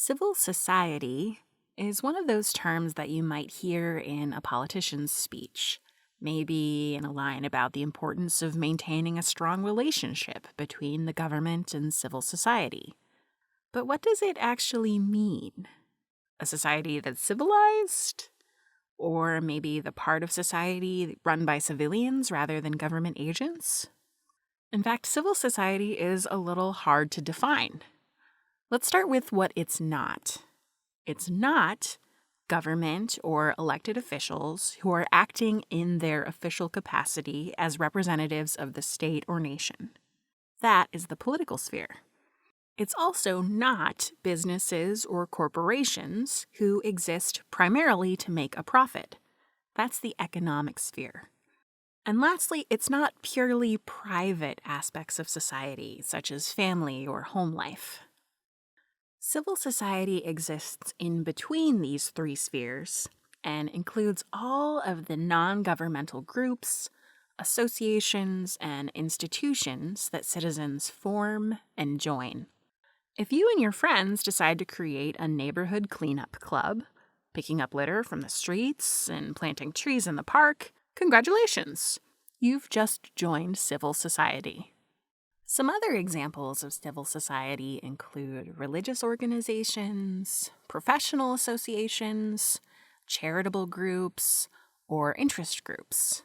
Civil society is one of those terms that you might hear in a politician's speech, maybe in a line about the importance of maintaining a strong relationship between the government and civil society. But what does it actually mean? A society that's civilized? Or maybe the part of society run by civilians rather than government agents? In fact, civil society is a little hard to define. Let's start with what it's not. It's not government or elected officials who are acting in their official capacity as representatives of the state or nation. That is the political sphere. It's also not businesses or corporations who exist primarily to make a profit. That's the economic sphere. And lastly, it's not purely private aspects of society, such as family or home life. Civil society exists in between these three spheres and includes all of the non-governmental groups, associations, and institutions that citizens form and join. If you and your friends decide to create a neighborhood cleanup club, picking up litter from the streets and planting trees in the park, congratulations! You've just joined civil society. Some other examples of civil society include religious organizations, professional associations, charitable groups, or interest groups.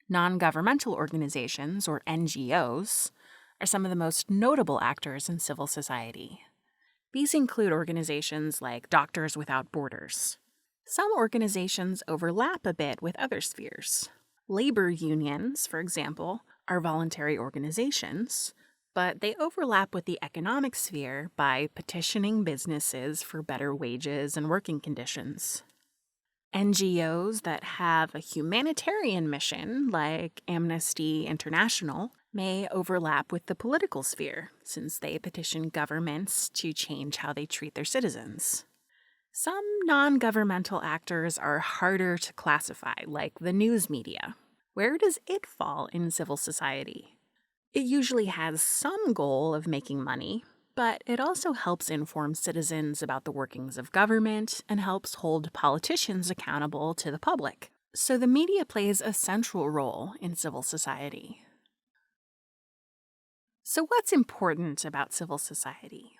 Non-governmental organizations, or NGOs, are some of the most notable actors in civil society. These include organizations like Doctors Without Borders. Some organizations overlap a bit with other spheres. Labor unions, for example, are voluntary organizations, but they overlap with the economic sphere by petitioning businesses for better wages and working conditions. NGOs that have a humanitarian mission, like Amnesty International, may overlap with the political sphere, since they petition governments to change how they treat their citizens. Some non-governmental actors are harder to classify, like the news media. Where does it fall in civil society? It usually has some goal of making money, but it also helps inform citizens about the workings of government and helps hold politicians accountable to the public. So the media plays a central role in civil society. So what's important about civil society?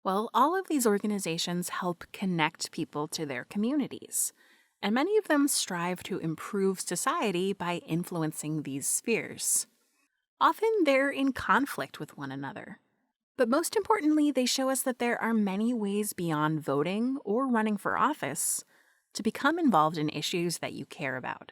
Well, all of these organizations help connect people to their communities, and many of them strive to improve society by influencing these spheres. Often they're in conflict with one another. But most importantly, they show us that there are many ways beyond voting or running for office to become involved in issues that you care about.